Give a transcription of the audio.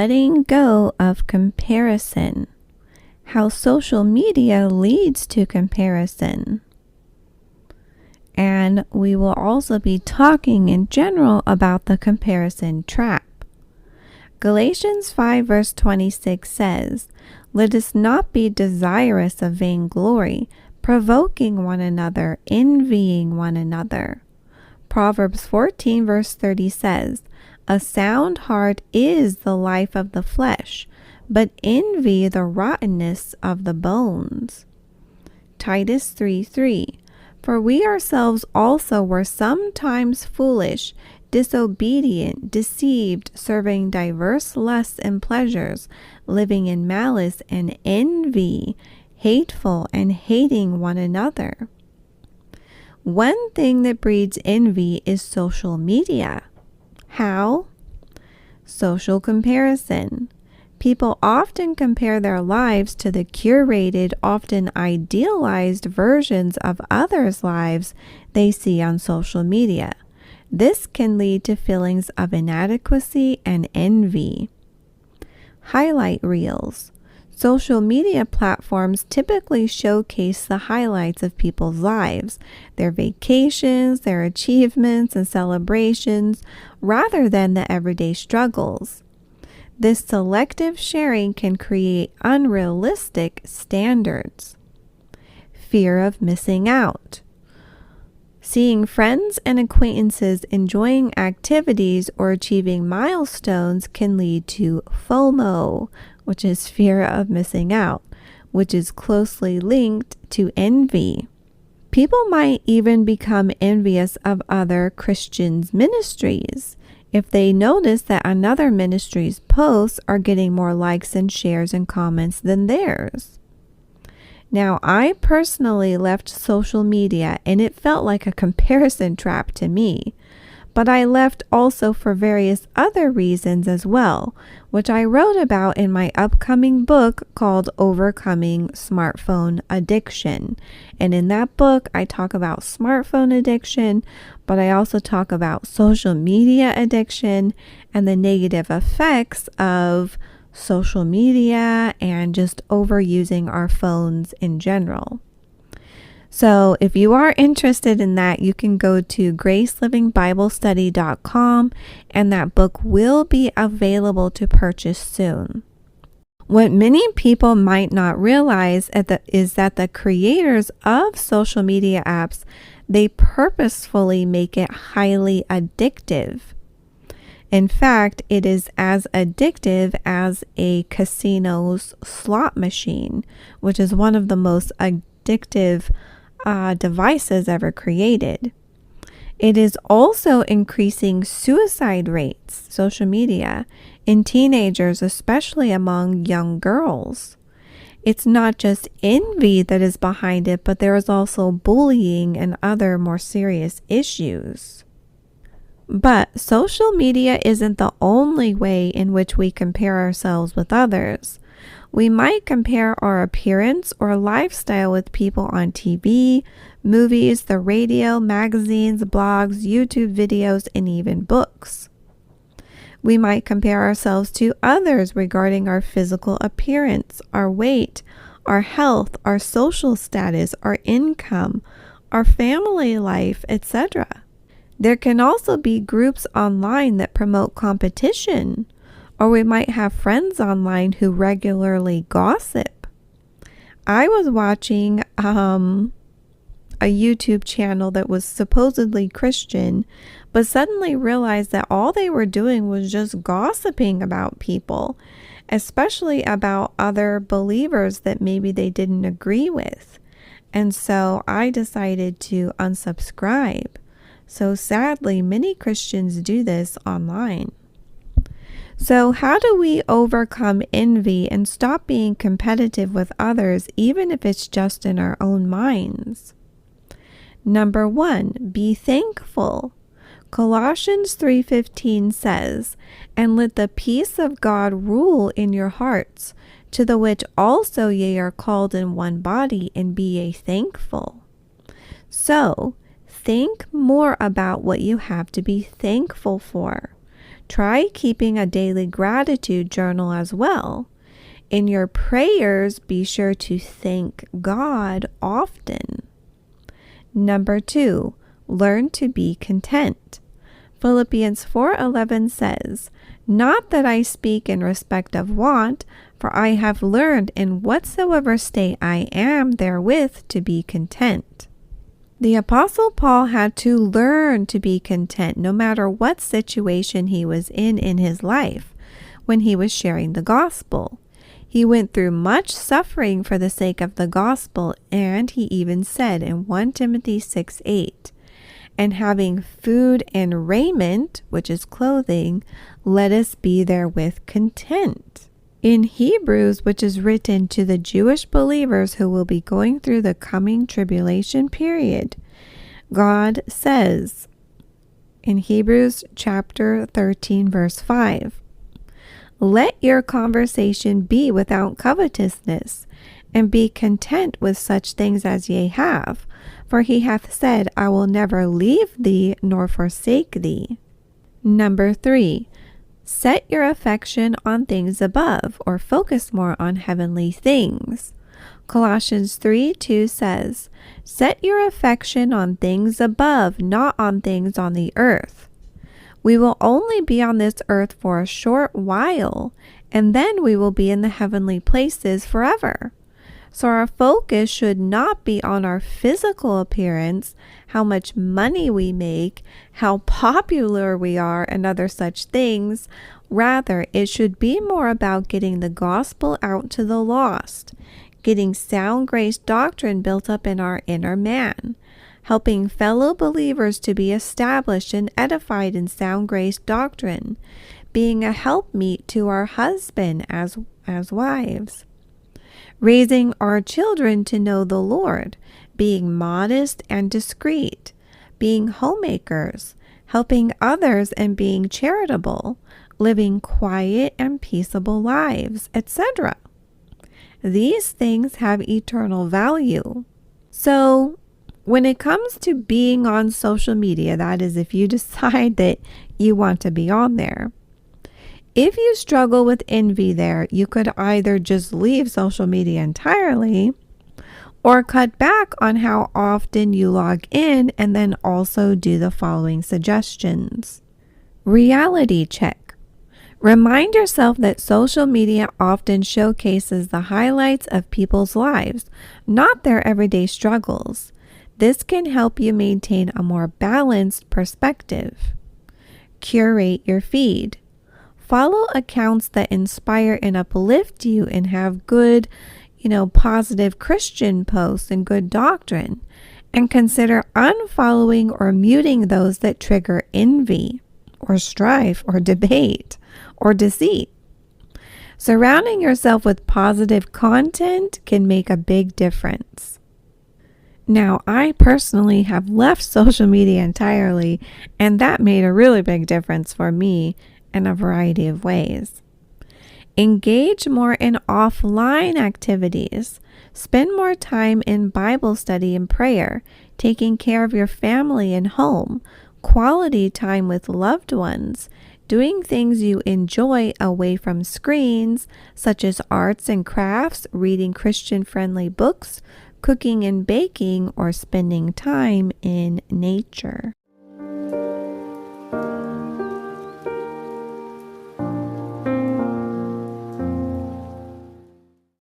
letting go of comparison, how social media leads to comparison. And we will also be talking in general about the comparison trap. Galatians 5 verse 26 says, "Let us not be desirous of vainglory, provoking one another, envying one another." Proverbs 14 verse 30 says, "A sound heart is the life of the flesh, but envy the rottenness of the bones." Titus 3:3, "For we ourselves also were sometimes foolish, disobedient, deceived, serving diverse lusts and pleasures, living in malice and envy, hateful and hating one another." One thing that breeds envy is social media. How? Social comparison. People often compare their lives to the curated, often idealized versions of others' lives they see on social media. This can lead to feelings of inadequacy and envy. Highlight reels. Social media platforms typically showcase the highlights of people's lives, their vacations, their achievements, and celebrations, rather than the everyday struggles. This selective sharing can create unrealistic standards. Fear of missing out. Seeing friends and acquaintances enjoying activities or achieving milestones can lead to FOMO, which is fear of missing out, which is closely linked to envy. People might even become envious of other Christians' ministries if they notice that another ministry's posts are getting more likes and shares and comments than theirs. Now, I personally left social media and it felt like a comparison trap to me, but I left also for various other reasons as well, which I wrote about in my upcoming book called Overcoming Smartphone Addiction. And in that book, I talk about smartphone addiction, but I also talk about social media addiction and the negative effects of social media and just overusing our phones in general. So if you are interested in that, you can go to gracelivingibiblestudy.com and that book will be available to purchase soon. What many people might not realize is that the creators of social media apps, they purposefully make it highly addictive. In fact, it is as addictive as a casino's slot machine, which is one of the most addictive devices ever created. It is also increasing suicide rates, social media, in teenagers, especially among young girls. It's not just envy that is behind it, but there is also bullying and other more serious issues. But social media isn't the only way in which we compare ourselves with others. We might compare our appearance or lifestyle with people on TV, movies, the radio, magazines, blogs, YouTube videos, and even books. We might compare ourselves to others regarding our physical appearance, our weight, our health, our social status, our income, our family life, etc. There can also be groups online that promote competition, or we might have friends online who regularly gossip. I was watching a YouTube channel that was supposedly Christian, but suddenly realized that all they were doing was just gossiping about people, especially about other believers that maybe they didn't agree with. And so I decided to unsubscribe. So sadly, many Christians do this online. So how do we overcome envy and stop being competitive with others, even if it's just in our own minds? Number 1, be thankful. Colossians 3:15 says, "And let the peace of God rule in your hearts, to the which also ye are called in one body, and be ye thankful." So, think more about what you have to be thankful for. Try keeping a daily gratitude journal as well. In your prayers, be sure to thank God often. Number 2, learn to be content. Philippians 4:11 says, "Not that I speak in respect of want, for I have learned in whatsoever state I am therewith to be content." The Apostle Paul had to learn to be content no matter what situation he was in his life when he was sharing the gospel. He went through much suffering for the sake of the gospel, and he even said in 1 Timothy 6:8, "And having food and raiment," which is clothing, "let us be therewith content." In Hebrews, which is written to the Jewish believers who will be going through the coming tribulation period, God says in Hebrews chapter 13, verse 5, "Let your conversation be without covetousness, and be content with such things as ye have. For he hath said, I will never leave thee nor forsake thee." Number 3, set your affection on things above, or focus more on heavenly things. Colossians 3:2 says, "Set your affection on things above, not on things on the earth." We will only be on this earth for a short while, and then we will be in the heavenly places forever. So our focus should not be on our physical appearance, how much money we make, how popular we are, and other such things. Rather, it should be more about getting the gospel out to the lost, getting sound grace doctrine built up in our inner man, helping fellow believers to be established and edified in sound grace doctrine, being a helpmeet to our husband as wives, raising our children to know the Lord, being modest and discreet, being homemakers, helping others and being charitable, living quiet and peaceable lives, etc. These things have eternal value. So, when it comes to being on social media, that is, if you decide that you want to be on there, if you struggle with envy there, you could either just leave social media entirely or cut back on how often you log in, and then also do the following suggestions. Reality check. Remind yourself that social media often showcases the highlights of people's lives, not their everyday struggles. This can help you maintain a more balanced perspective. Curate your feed. Follow accounts that inspire and uplift you and have good, positive Christian posts and good doctrine. And consider unfollowing or muting those that trigger envy or strife or debate or deceit. Surrounding yourself with positive content can make a big difference. Now, I personally have left social media entirely, and that made a really big difference for me in a variety of ways. Engage more in offline activities. Spend more time in Bible study and prayer, taking care of your family and home, quality time with loved ones, doing things you enjoy away from screens, such as arts and crafts, reading Christian-friendly books, cooking and baking, or spending time in nature.